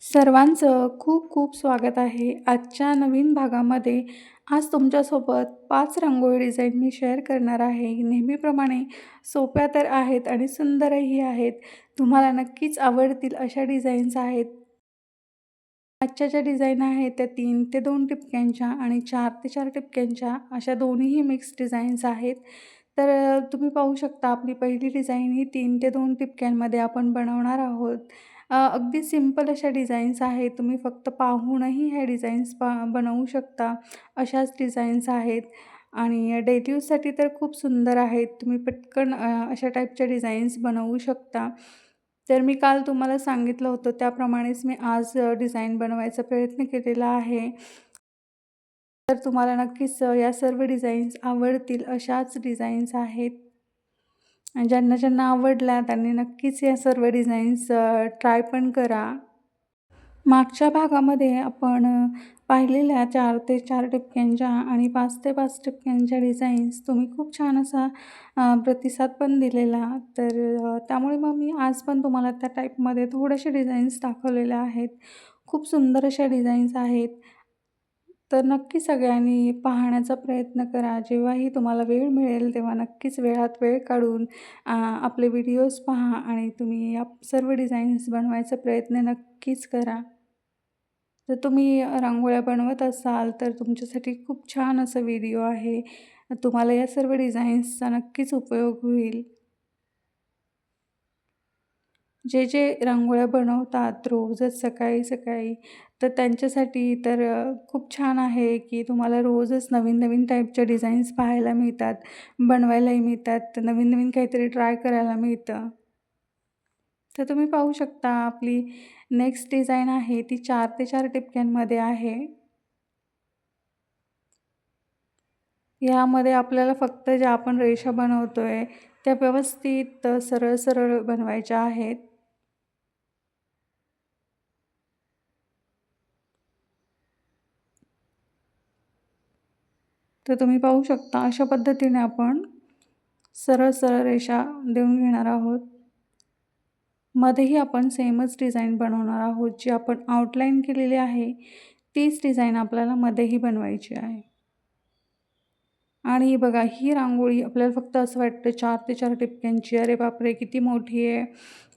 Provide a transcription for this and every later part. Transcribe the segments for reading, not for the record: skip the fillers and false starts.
सर्वांचं खूप खूप स्वागत आहे आजच्या नवीन भागामध्ये. आज तुमच्यासोबत 5 रांगोळी डिझाईन मी शेअर करणार आहे. नेहमीप्रमाणे सोप्या तर आहेत आणि सुंदरही आहेत. तुम्हाला नक्कीच आवडतील अशा डिझाईन्स आहेत. आजच्या ज्या डिझाईन आहेत त्या 3 ते 2 टिपक्यांच्या आणि 4 ते 4 टिपक्यांच्या अशा दोन्हीही मिक्स डिझाईन्स आहेत. तर तुम्ही पाहू शकता आपली पहिली डिझाईन ही 3 ते 2 टिपक्यांमध्ये आपण बनवणार आहोत. अगदी सिंपल अशा डिझाईन्स आहेत. तुम्ही फक्त पाहूनही ह्या डिझाईन्स बनवू शकता. अशाच डिझाईन्स आहेत आणि डेली यूजसाठी तर खूप सुंदर आहेत. तुम्ही पटकन अशा टाईपच्या डिझाईन्स बनवू शकता. तर मी काल तुम्हाला सांगितलं होतं त्याप्रमाणेच मी आज डिझाईन बनवायचा प्रयत्न केलेला आहे. तर तुम्हाला नक्कीच या सर्व डिझाईन्स आवडतील अशाच डिझाईन्स आहेत. आणि ज्यांना ज्यांना आवडल्या त्यांनी नक्कीच या सर्व डिझाईन्स ट्राय पण करा. मागच्या भागामध्ये आपण पाहिलेल्या 4 ते 4 टिपक्यांच्या आणि 5 ते 5 टिपक्यांच्या डिझाईन्स तुम्ही खूप छान असा प्रतिसाद पण दिलेला. तर त्यामुळे मग मी आज पण तुम्हाला त्या टाईपमध्ये थोडेसे डिझाईन्स दाखवलेल्या आहेत. खूप सुंदर अशा डिझाईन्स आहेत. तर नक्की सगळ्यांनी पाहण्याचा प्रयत्न करा. जेव्हाही तुम्हाला वेळ मिळेल तेव्हा नक्कीच वेळात वेळ काढून आपले व्हिडिओज पहा आणि तुम्ही या सर्व डिझाईन्स बनवायचा प्रयत्न नक्कीच करा. जर तुम्ही रांगोळ्या बनवत असाल तर तुमच्यासाठी खूप छान असा व्हिडिओ आहे. तुम्हाला या सर्व डिझाईन्सचा नक्कीच उपयोग होईल. जे रांगोळ्या बनवतात रोजच सकाळी-सकाळी, तर त्यांच्यासाठी तर खूप छान आहे, की तुम्हाला रोजच नवीन-नवीन टाईपच्या डिझाईन्स पाहायला मिळतात, बनवायलाही मिळतात, नवीन-नवीन काहीतरी ट्राय करायला मिळतं. तर तुम्ही पाहू शकता आपली नेक्स्ट डिझाईन आहे ती 4 ते 4 टिपक्यांमध्ये आहे. यामध्ये आपल्याला फक्त ज्या आपण रेषा बनवतोय, त्या व्यवस्थित सरळ-सरळ बनवायच्या आहेत. तर तुम्ही पाहू शकता अशा पद्धतीने आपण सरळ-सरळ रेषा देऊन घेणार आहोत. मध्येही आपण सेमच डिझाईन बनवणार आहोत. जी आपण आउटलाईन केलेली आहे, तीच डिझाईन आपल्याला मध्येही बनवायची आहे. आणि बघा ही रांगोळी आपल्याला फक्त असं वाटतं 4 ते 4 टिपक्यांची. अरे बापरे! किती मोठी आहे.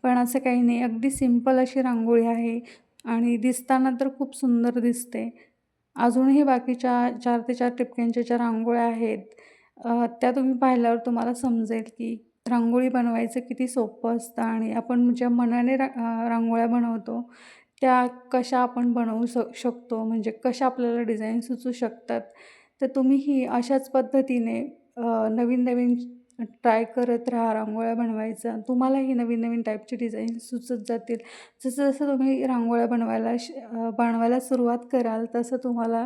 पण असं काही नाही. अगदी सिंपल अशी रांगोळी आहे आणि दिसताना तर खूप सुंदर दिसते. अजूनही बाकीच्या 4 ते 4 टिपक्यांच्या ज्या रांगोळ्या आहेत त्या तुम्ही पाहिल्यावर तुम्हाला समजेल की रांगोळी बनवायचं किती सोपं असतं आणि आपण ज्या मनाने रांगोळ्या बनवतो त्या कशा आपण बनवू शकतो म्हणजे कशा आपल्याला डिझाईन सुचू शकतात. तर तुम्हीही अशाच पद्धतीने नवीन-नवीन ट्राय करत राहा रांगोळ्या बनवायचा. तुम्हालाही नवीन-नवीन टाईपचे डिझाईन सुचत जातील. जसं-जसं तुम्ही रांगोळ्या बनवायला सुरुवात कराल तसं तुम्हाला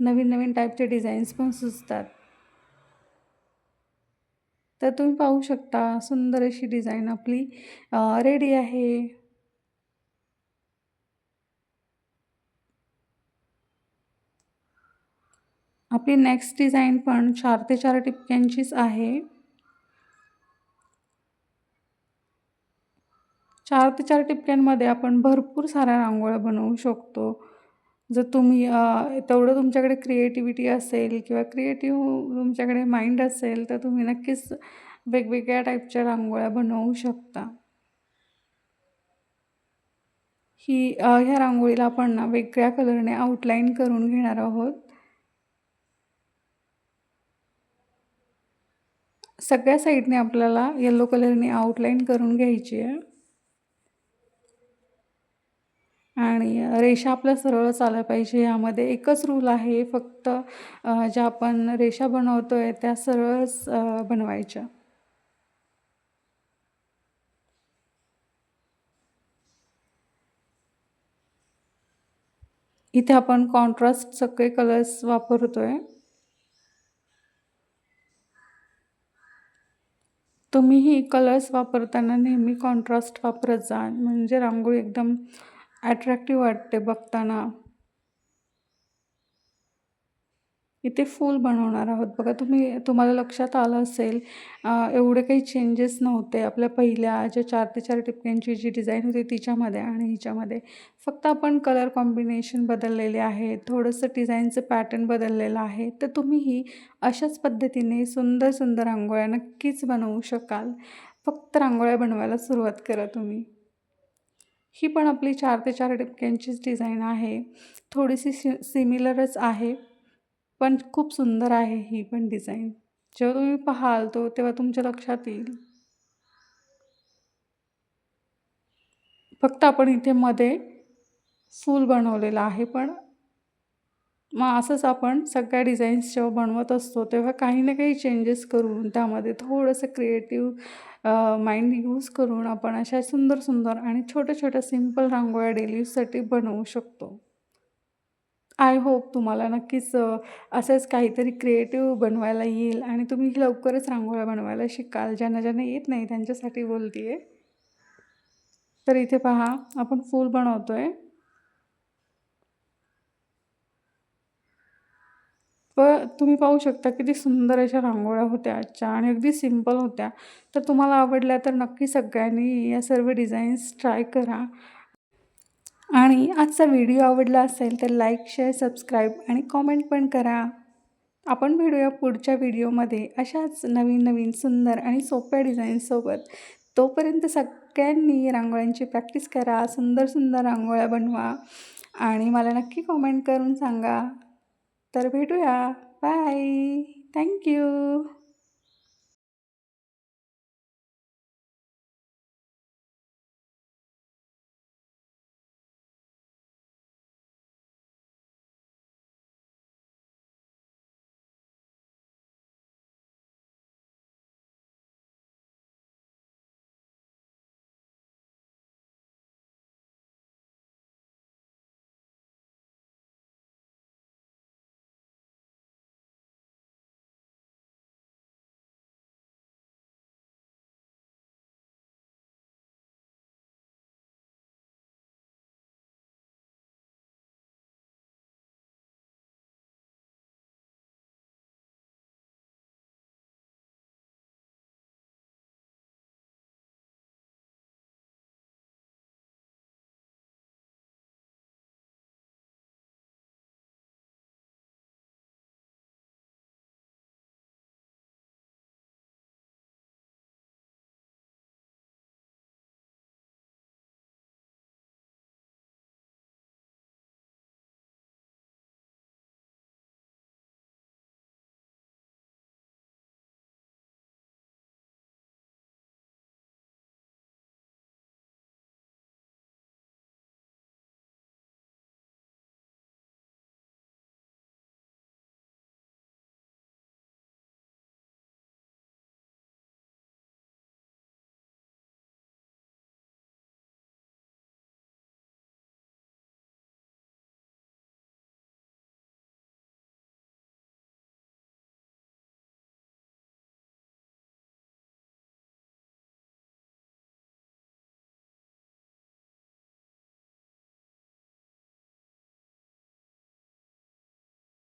नवीन-नवीन टाईपचे डिझाईन्स पण सुचतात. तर तुम्ही पाहू शकता सुंदर अशी डिझाईन आपली रेडी आहे. आपली नेक्स्ट डिझाईन पण 4 ते 4 टिपक्यांचीच आहे. 4 ते 4 टिपक्यांमध्ये आपण भरपूर साऱ्या रांगोळ्या बनवू शकतो. जर तुम्ही तेवढं तुमच्याकडे क्रिएटिव्हिटी असेल किंवा क्रिएटिव्ह तुमच्याकडे माइंड असेल, तर तुम्ही नक्कीच वेगवेगळ्या टाईपच्या रांगोळ्या बनवू शकता. ह्या रांगोळीला आपण ना वेगळ्या कलरने आउटलाईन करून घेणार आहोत. सगळ्या साईडने आपल्याला येलो कलरने आउटलाईन करून घ्यायची आहे. आणि रेषा आपल्या सरळच आल्या पाहिजे. यामध्ये एकच रूल आहे फक्त ज्या आपण रेषा बनवतोय त्या सरळच बनवायच्या. इथे आपण कॉन्ट्रास्ट सगळे कलर्स वापरतोय. तुम्हीही कलर्स वापरताना नेहमी कॉन्ट्रास्ट वापरत जा. म्हणजे रांगोळी एकदम अट्रॅक्टिव्ह वाटते बघताना. इथे फूल बनवणार आहोत. बघा तुम्हाला लक्षात आलं असेल एवढे काही चेंजेस नव्हते आपल्या पहिल्या ज्या 4 ते 4 टिपक्यांची जी डिझाईन होती तिच्यामध्ये आणि हिच्यामध्ये. फक्त आपण कलर कॉम्बिनेशन बदललेले आहे, थोडंसं डिझाईनचं पॅटर्न बदललेलं आहे. तर तुम्हीही अशाच पद्धतीने सुंदर सुंदर रांगोळ्या नक्कीच बनवू शकाल. फक्त रांगोळ्या बनवायला सुरुवात करा तुम्ही. ही पण आपली 4 ते 4 टिपक्यांचीच डिझाइन आहे. थोडीशी सिमिलरच आहे, पण खूप सुंदर आहे ही पण डिझाइन. जेव्हा तुम्ही पाहाल तेव्हा तुमच्या लक्षात येईल. फक्त आपण इथे मध्ये फूल बनवलेलं आहे, पण मग असंच आपण सगळ्या डिझाईन्स जेव्हा बनवत असतो, तेव्हा काही ना काही चेंजेस करून त्यामध्ये थोडंसं क्रिएटिव्ह माइंड यूज करून आपण अशा सुंदर सुंदर आणि छोट्या छोट्या सिंपल रांगोळ्या डेली यूजसाठी बनवू शकतो. आय होप तुम्हाला नक्कीच असंच काहीतरी क्रिएटिव्ह बनवायला येईल आणि तुम्ही लवकरच रांगोळ्या बनवायला शिकाल. ज्यांना ज्यांना येत नाही त्यांच्यासाठी बोलते आहे. तर इथे पहा आपण फूल बनवतोय. तुम्ही पाहू शकता किती सुंदर अशा रांगोळ्या होत्या आजच्या आणि अगदी सिंपल होत्या. तर तुम्हाला आवडल्या तर नक्की सगळ्यांनी या सर्व डिझाईन्स ट्राय करा. आणि आजचा व्हिडिओ आवडला असेल तर लाईक, शेअर, सबस्क्राईब आणि कॉमेंट पण करा. आपण भेटूया पुढच्या व्हिडिओमध्ये अशाच नवीन-नवीन सुंदर आणि सोप्या डिझाईन्ससोबत. तोपर्यंत सगळ्यांनी रांगोळ्यांची प्रॅक्टिस करा, सुंदर-सुंदर रांगोळ्या बनवा आणि मला नक्की कॉमेंट करून सांगा. तर भेटूया. बाय. Thank you.